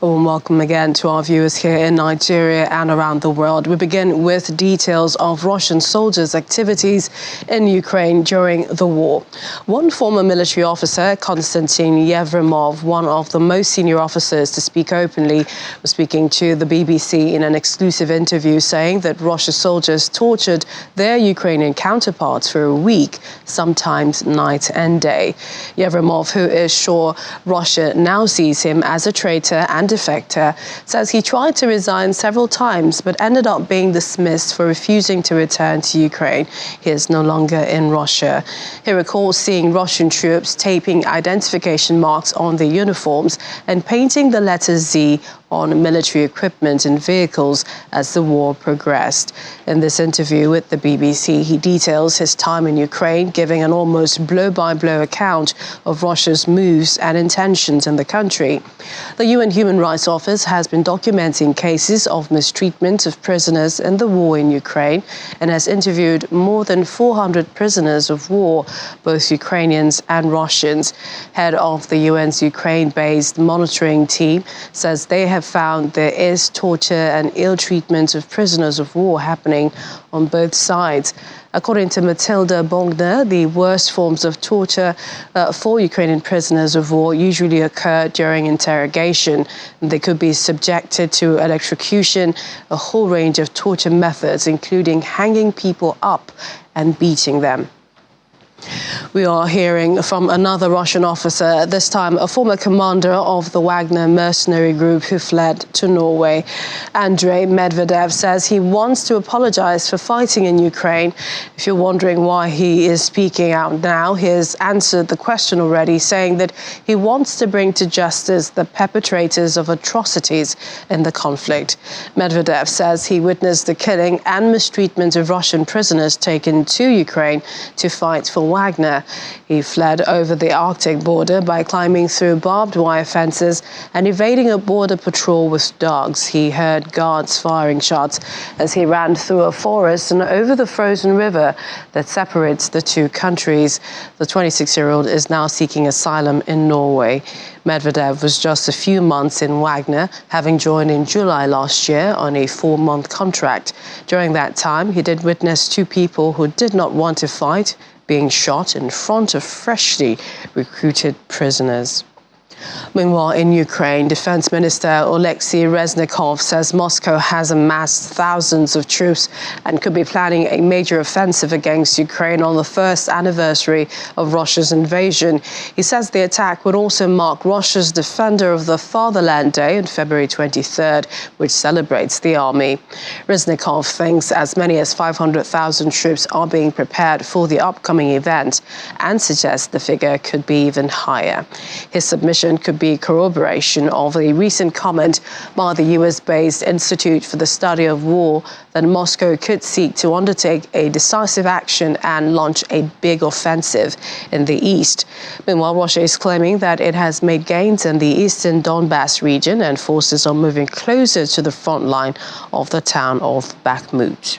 A warm welcome again to our viewers here in Nigeria and around the world. We begin with details of Russian soldiers' activities in Ukraine during the war. One former military officer, Konstantin Lavrov, one of the most senior officers to speak openly, was speaking to the BBC in an exclusive interview, saying that Russian soldiers tortured their Ukrainian counterparts for a week, sometimes night and day. Lavrov, who is sure Russia now sees him as a traitor and defector, says he tried to resign several times but ended up being dismissed for refusing to return to Ukraine. He is no longer in Russia. He recalls seeing Russian troops taping identification marks on their uniforms and painting the letter Z on military equipment and vehicles as the war progressed. In this interview with the BBC, he details his time in Ukraine, giving an almost blow-by-blow account of Russia's moves and intentions in the country. The UN Human Rights Office has been documenting cases of mistreatment of prisoners in the war in Ukraine and has interviewed more than 400 prisoners of war, both Ukrainians and Russians. Head of the UN's Ukraine-based monitoring team says they have found there is torture and ill treatment of prisoners of war happening on both sides. According to Matilda Bongner, the worst forms of torture for Ukrainian prisoners of war usually occur during interrogation. They could be subjected to electrocution, a whole range of torture methods, including hanging people up and beating them. We are hearing from another Russian officer, this time a former commander of the Wagner mercenary group who fled to Norway. Andrei Medvedev says he wants to apologize for fighting in Ukraine. If you're wondering why he is speaking out now, he has answered the question already, saying that he wants to bring to justice the perpetrators of atrocities in the conflict. Medvedev says he witnessed the killing and mistreatment of Russian prisoners taken to Ukraine to fight for Wagner. He fled over the Arctic border by climbing through barbed wire fences and evading a border patrol with dogs. He heard guards firing shots as he ran through a forest and over the frozen river that separates the two countries. The 26-year-old is now seeking asylum in Norway. Medvedev was just a few months in Wagner, having joined in July last year on a 4-month contract. During that time, he did witness two people who did not want to fight being shot in front of freshly recruited prisoners. Meanwhile, in Ukraine, Defense Minister Oleksiy Reznikov says Moscow has amassed thousands of troops and could be planning a major offensive against Ukraine on the first anniversary of Russia's invasion. He says the attack would also mark Russia's Defender of the Fatherland Day on February 23rd, which celebrates the army. Reznikov thinks as many as 500,000 troops are being prepared for the upcoming event and suggests the figure could be even higher. His submission could be corroboration of a recent comment by the US-based Institute for the Study of War that Moscow could seek to undertake a decisive action and launch a big offensive in the east. Meanwhile, Russia is claiming that it has made gains in the eastern Donbass region and forces are moving closer to the front line of the town of Bakhmut.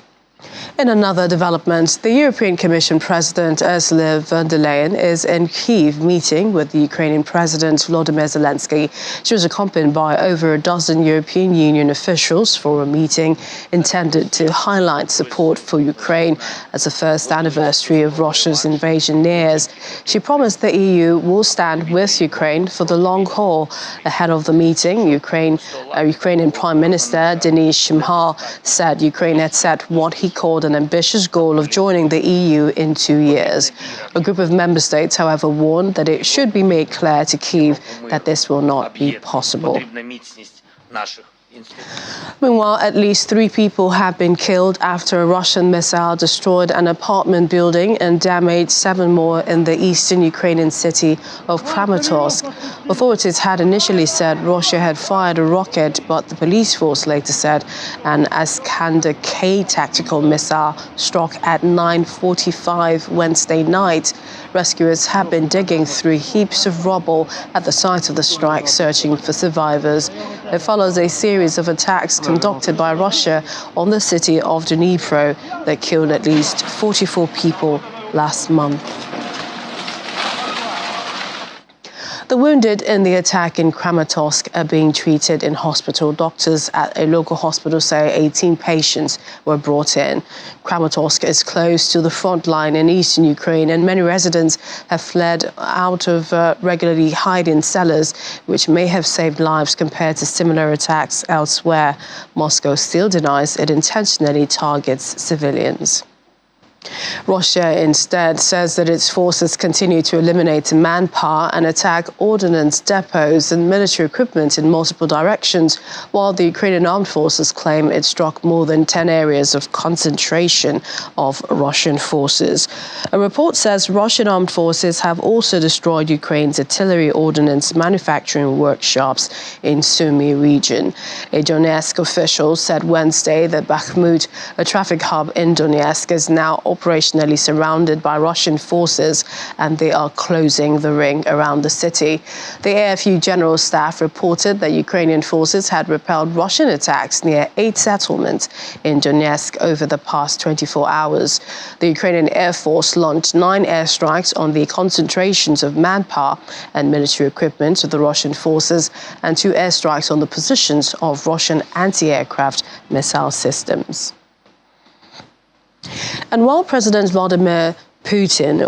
In another development, the European Commission President Ursula von der Leyen is in Kyiv meeting with the Ukrainian President Volodymyr Zelensky. She was accompanied by over a dozen European Union officials for a meeting intended to highlight support for Ukraine as the first anniversary of Russia's invasion nears. She promised the EU will stand with Ukraine for the long haul. Ahead of the meeting, Ukrainian Prime Minister Denis Shmyhal said Ukraine had set what he called an ambitious goal of joining the EU in 2 years. A group of member states, however, warned that it should be made clear to Kyiv that this will not be possible. Meanwhile, at least 3 people have been killed after a Russian missile destroyed an apartment building and damaged 7 more in the eastern Ukrainian city of Kramatorsk. Authorities had initially said Russia had fired a rocket, but the police force later said an Iskander-K tactical missile struck at 9:45 Wednesday night. Rescuers have been digging through heaps of rubble at the site of the strike, searching for survivors. It follows a series of attacks conducted by Russia on the city of Dnipro that killed at least 44 people last month. The wounded in the attack in Kramatorsk are being treated in hospital. Doctors at a local hospital say 18 patients were brought in. Kramatorsk is close to the front line in eastern Ukraine, and many residents have fled out of regularly hide in cellars, which may have saved lives compared to similar attacks elsewhere. Moscow still denies it intentionally targets civilians. Russia instead says that its forces continue to eliminate manpower and attack ordnance depots and military equipment in multiple directions, while the Ukrainian armed forces claim it struck more than 10 areas of concentration of Russian forces. A report says Russian armed forces have also destroyed Ukraine's artillery ordnance manufacturing workshops in Sumy region. A Donetsk official said Wednesday that Bakhmut, a traffic hub in Donetsk, is now operationally surrounded by Russian forces, and they are closing the ring around the city. The AFU General Staff reported that Ukrainian forces had repelled Russian attacks near 8 settlements in Donetsk over the past 24 hours. The Ukrainian Air Force launched 9 airstrikes on the concentrations of manpower and military equipment of the Russian forces, and 2 airstrikes on the positions of Russian anti-aircraft missile systems. And while President Vladimir Putin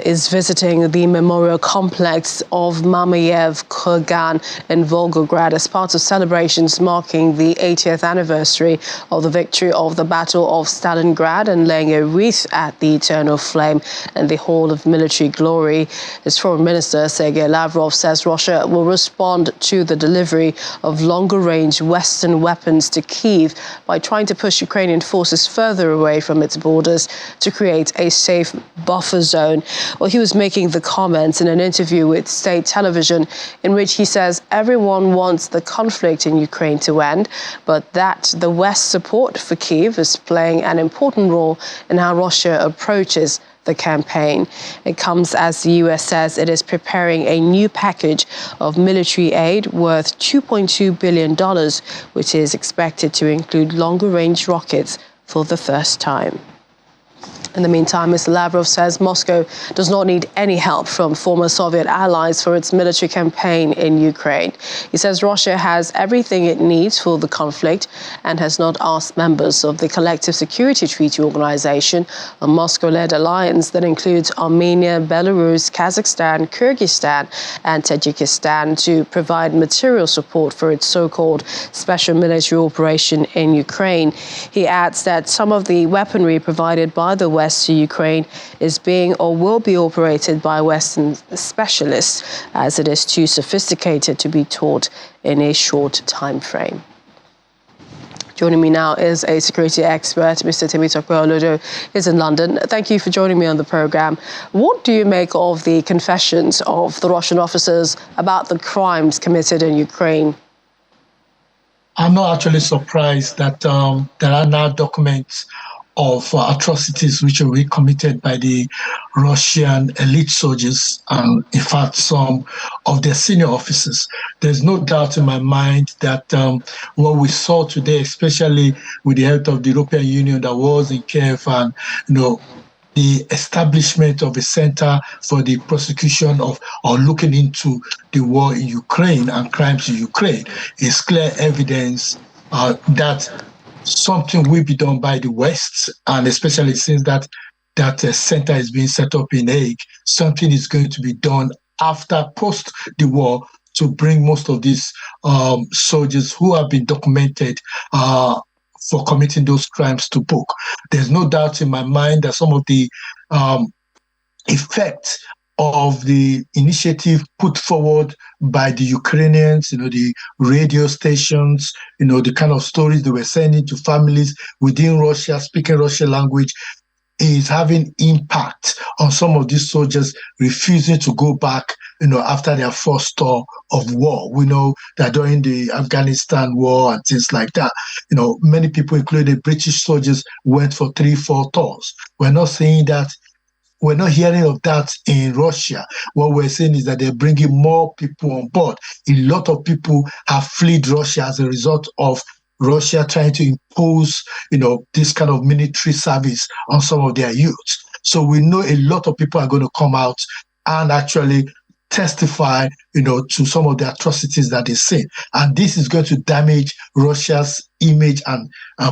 is visiting the memorial complex of Mamayev Kurgan in Volgograd as part of celebrations marking the 80th anniversary of the victory of the Battle of Stalingrad and laying a wreath at the eternal flame in the Hall of Military Glory, his foreign minister Sergei Lavrov says Russia will respond to the delivery of longer-range Western weapons to Kyiv by trying to push Ukrainian forces further away from its borders to create a safe buffer zone. Well, he was making the comments in an interview with state television in which he says everyone wants the conflict in Ukraine to end, but that the West's support for Kyiv is playing an important role in how Russia approaches the campaign. It comes as the US says it is preparing a new package of military aid worth $2.2 billion, which is expected to include longer-range rockets for the first time. In the meantime, Mr. Lavrov says Moscow does not need any help from former Soviet allies for its military campaign in Ukraine. He says Russia has everything it needs for the conflict and has not asked members of the Collective Security Treaty Organization, a Moscow-led alliance that includes Armenia, Belarus, Kazakhstan, Kyrgyzstan, and Tajikistan, to provide material support for its so-called special military operation in Ukraine. He adds that some of the weaponry provided by the West to Ukraine is being or will be operated by Western specialists, as it is too sophisticated to be taught in a short time frame. Joining me now is a security expert, Mr. Temitope Olodo, is in London. Thank you for joining me on the program. What do you make of the confessions of the Russian officers about the crimes committed in Ukraine? I'm not actually surprised that there are now documents of atrocities which were committed by the Russian elite soldiers and, in fact, some of their senior officers. There's no doubt in my mind that what we saw today, especially with the help of the European Union that was in Kiev, and the establishment of a center for the prosecution of or looking into the war in Ukraine and crimes in Ukraine is clear evidence that something will be done by the West, and especially since that center is being set up in Hague, something is going to be done post the war to bring most of these soldiers who have been documented for committing those crimes to book. There's no doubt in my mind that some of the effects of the initiative put forward by the Ukrainians, the radio stations, the kind of stories they were sending to families within Russia, speaking Russian language, is having impact on some of these soldiers refusing to go back, after their first tour of war. We know that during the Afghanistan war and things like that, many people, including British soldiers, went for 3-4 tours. We're not saying that. We're not hearing of that in Russia. What we're saying is that they're bringing more people on board. A lot of people have fled Russia as a result of Russia trying to impose, this kind of military service on some of their youth. So we know a lot of people are going to come out and actually testify, to some of the atrocities that they see. And this is going to damage Russia's image and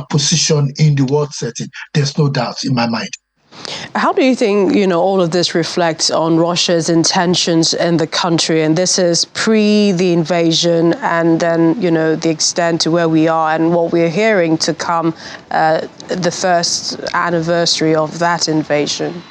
position in the world setting. There's no doubt in my mind. How do you think, all of this reflects on Russia's intentions in the country? And this is pre the invasion and then, the extent to where we are and what we're hearing to come the first anniversary of that invasion.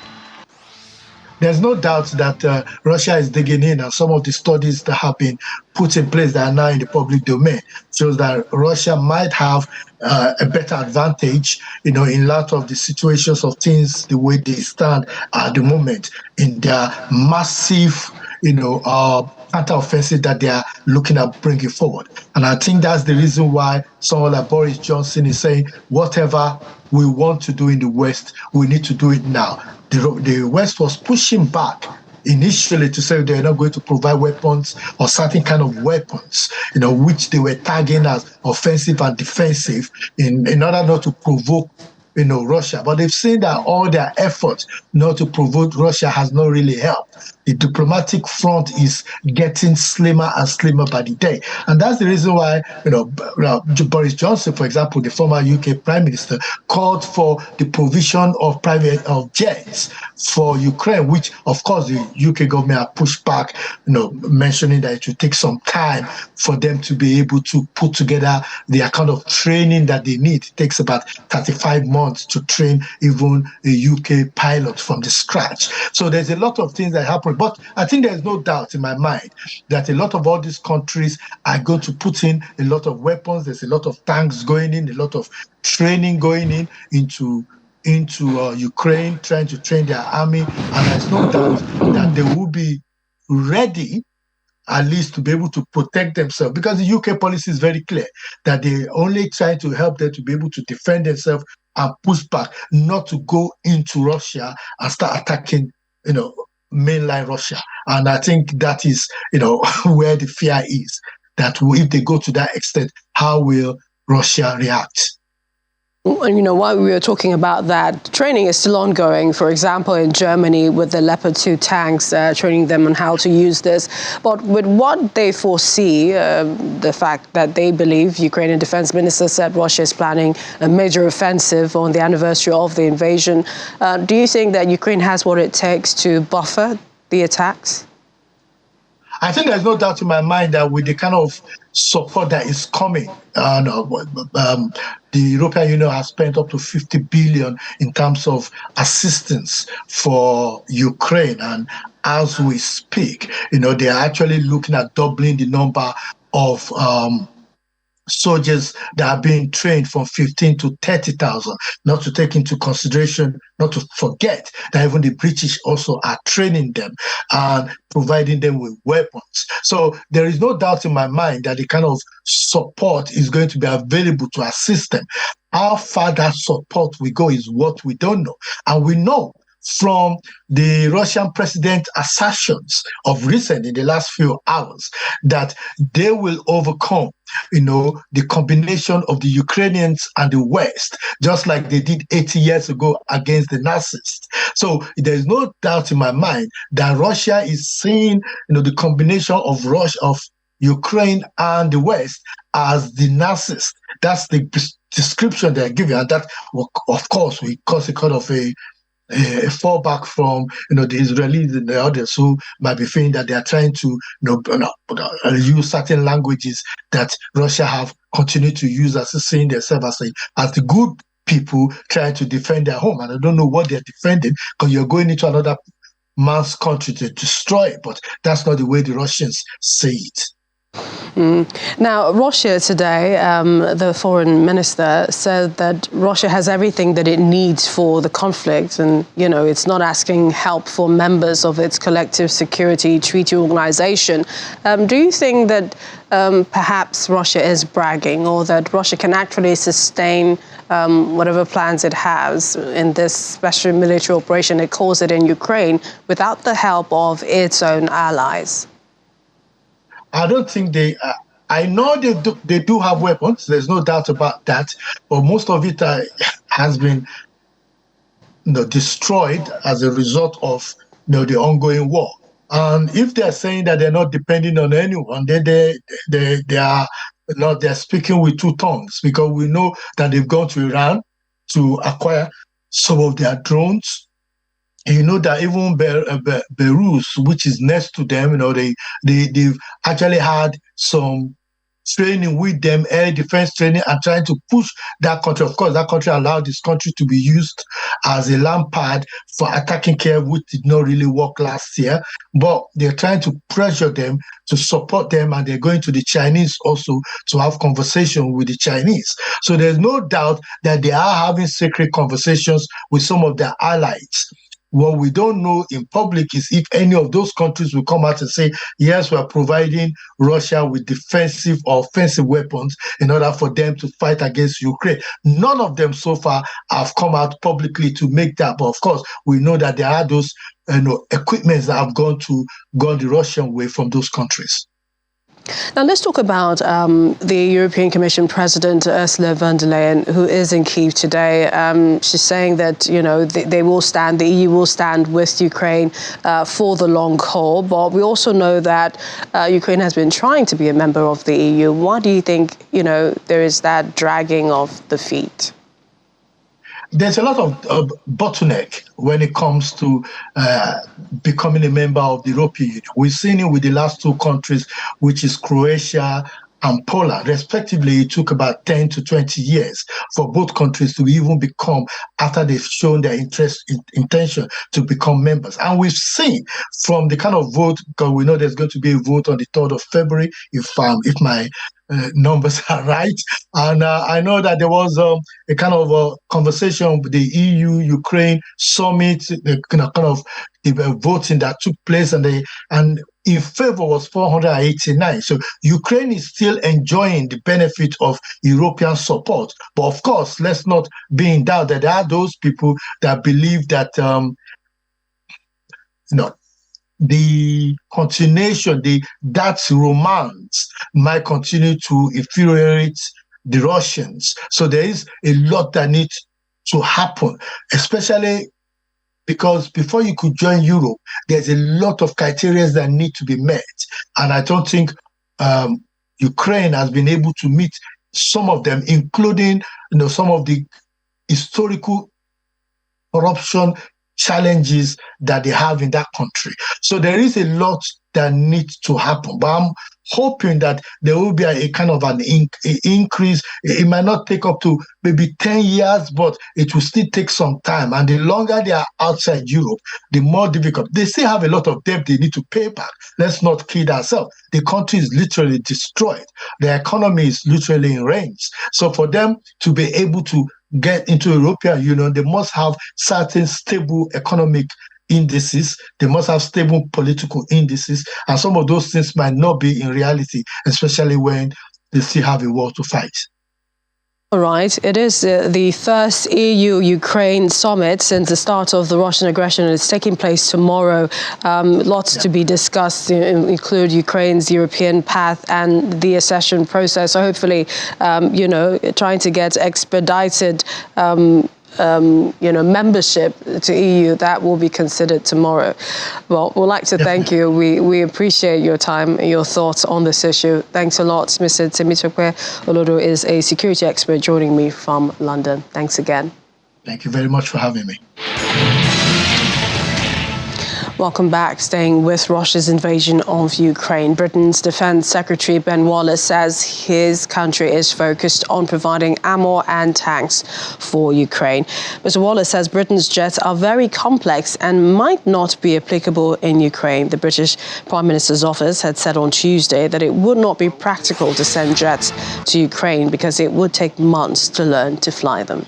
There's no doubt that Russia is digging in, and some of the studies that have been put in place that are now in the public domain shows that Russia might have a better advantage, in a lot of the situations of things the way they stand at the moment in their massive, counter-offensive that they are looking at bringing forward. And I think that's the reason why someone like Boris Johnson is saying, whatever we want to do in the West, we need to do it now. The West was pushing back initially to say they're not going to provide weapons or certain kind of weapons, which they were tagging as offensive and defensive in order not to provoke Russia. But they've seen that all their efforts not to provoke Russia has not really helped. The diplomatic front is getting slimmer and slimmer by the day. And that's the reason why, Boris Johnson, for example, the former UK Prime Minister, called for the provision of private jets for Ukraine, which, of course, the UK government have pushed back, mentioning that it will take some time for them to be able to put together the kind of training that they need. It takes about 35 months to train even a UK pilot from the scratch. So there's a lot of things that happen. But I think there's no doubt in my mind that a lot of all these countries are going to put in a lot of weapons. There's a lot of tanks going in, a lot of training going into Ukraine, trying to train their army. And there's no doubt that they will be ready at least to be able to protect themselves, because the UK policy is very clear that they only try to help them to be able to defend themselves and push back, not to go into Russia and start attacking, mainland Russia. And I think that is, where the fear is, that if they go to that extent, how will Russia react? While we were talking about that, training is still ongoing. For example, in Germany with the Leopard 2 tanks, training them on how to use this. But with what they foresee, the fact that they believe, Ukrainian defense minister said Russia is planning a major offensive on the anniversary of the invasion. Do you think that Ukraine has what it takes to buffer the attacks? I think there's no doubt in my mind that with the kind of support that is coming, the European Union has spent up to 50 billion in terms of assistance for Ukraine. And as we speak, they are actually looking at doubling the number of soldiers that are being trained from 15 to 30,000, not to take into consideration, not to forget that even the British also are training them and providing them with weapons. So there is no doubt in my mind that the kind of support is going to be available to assist them. How far that support will go is what we don't know. And we know from the Russian president's assertions of recent, in the last few hours, that they will overcome, the combination of the Ukrainians and the West, just like they did 80 years ago against the Nazis. So there's no doubt in my mind that Russia is seeing, the combination of Ukraine and the West as the Nazis. That's the description they're giving, and that, of course, will cause a kind of a fallback from the Israelis and the others who might be feeling that they are trying to use certain languages that Russia have continued to use as seeing themselves as the good people trying to defend their home. And I don't know what they're defending, because you're going into another man's country to destroy it. But that's not the way the Russians say it. Now, Russia today, the foreign minister said that Russia has everything that it needs for the conflict, and, it's not asking help for members of its collective security treaty organization. Do you think that perhaps Russia is bragging, or that Russia can actually sustain whatever plans it has in this special military operation, it calls it, in Ukraine, without the help of its own allies? I don't think I know they do have weapons. There's no doubt about that. But most of it has been destroyed as a result of the ongoing war. And if they're saying that they're not depending on anyone, they are not, they're speaking with two tongues, because we know that they've gone to Iran to acquire some of their drones. You know that even Belarus, which is next to them, they've actually had some training with them, air defense training, and trying to push that country. Of course, that country allowed this country to be used as a lampad for attacking Kiev, which did not really work last year. But they're trying to pressure them to support them, and they're going to the Chinese also to have conversation with the Chinese. So there's no doubt that they are having secret conversations with some of their allies. What we don't know in public is if any of those countries will come out and say, yes, we're providing Russia with defensive or offensive weapons in order for them to fight against Ukraine. None of them so far have come out publicly to make that. But of course, we know that there are those equipments that have gone the Russian way from those countries. Now, let's talk about the European Commission President, Ursula von der Leyen, who is in Kyiv today. She's saying that, the EU will stand with Ukraine for the long haul. But we also know that Ukraine has been trying to be a member of the EU. Why do you think, there is that dragging of the feet? There's a lot of bottleneck when it comes to becoming a member of the European Union. We've seen it with the last two countries, which is Croatia and Poland. Respectively, it took about 10 to 20 years for both countries to even become, after they've shown their intention to become members. And we've seen from the kind of vote, because we know there's going to be a vote on the 3rd of February, if my numbers are right. And I know that there was a kind of a conversation with the EU-Ukraine summit, the voting that took place, and in favor was 489. So Ukraine is still enjoying the benefit of European support. But of course, let's not be in doubt that there are those people that believe that the continuation, that romance might continue to infuriate the Russians. So there is a lot that needs to happen, especially because before you could join Europe, there's a lot of criteria that need to be met. And I don't think Ukraine has been able to meet some of them, including some of the historical corruption challenges that they have in that country. So there is a lot that needs to happen. But I'm hoping that there will be a kind of an increase. It might not take up to maybe 10 years, but it will still take some time. And the longer they are outside Europe, the more difficult. They still have a lot of debt they need to pay back. Let's not kid ourselves. The country is literally destroyed. The economy is literally in rains. So for them to be able to get into the European Union, they must have certain stable economic indices, they must have stable political indices, and some of those things might not be in reality, especially when they still have a war to fight. All right. It is the first EU-Ukraine summit since the start of the Russian aggression. It's taking place tomorrow. Lots to be discussed, include Ukraine's European path and the accession process. So hopefully, trying to get expedited membership to EU, that will be considered tomorrow. Well, we'd like to thank you. We appreciate your time and your thoughts on this issue. Thanks a lot. Mr. Temitope Olodo is a security expert joining me from London. Thanks again. Thank you very much for having me. Welcome back. Staying with Russia's invasion of Ukraine, Britain's Defense Secretary Ben Wallace says his country is focused on providing ammo and tanks for Ukraine. Mr. Wallace says Britain's jets are very complex and might not be applicable in Ukraine. The British Prime Minister's office had said on Tuesday that it would not be practical to send jets to Ukraine because it would take months to learn to fly them.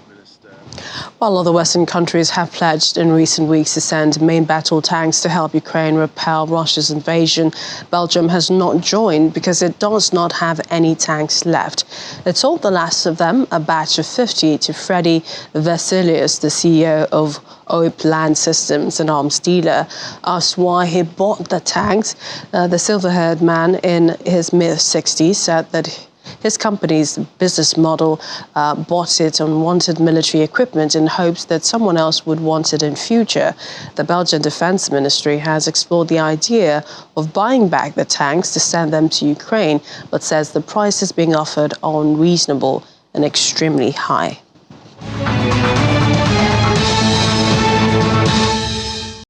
While other Western countries have pledged in recent weeks to send main battle tanks to help Ukraine repel Russia's invasion, Belgium has not joined because it does not have any tanks left. It sold the last of them, a batch of 50, to Freddie Veselius, the CEO of OIP Land Systems, an arms dealer. Asked why he bought the tanks, the silver-haired man in his mid-60s said that his company's business model bought it unwanted military equipment in hopes that someone else would want it in future. The Belgian Defense Ministry has explored the idea of buying back the tanks to send them to Ukraine, but says the prices being offered are unreasonable and extremely high.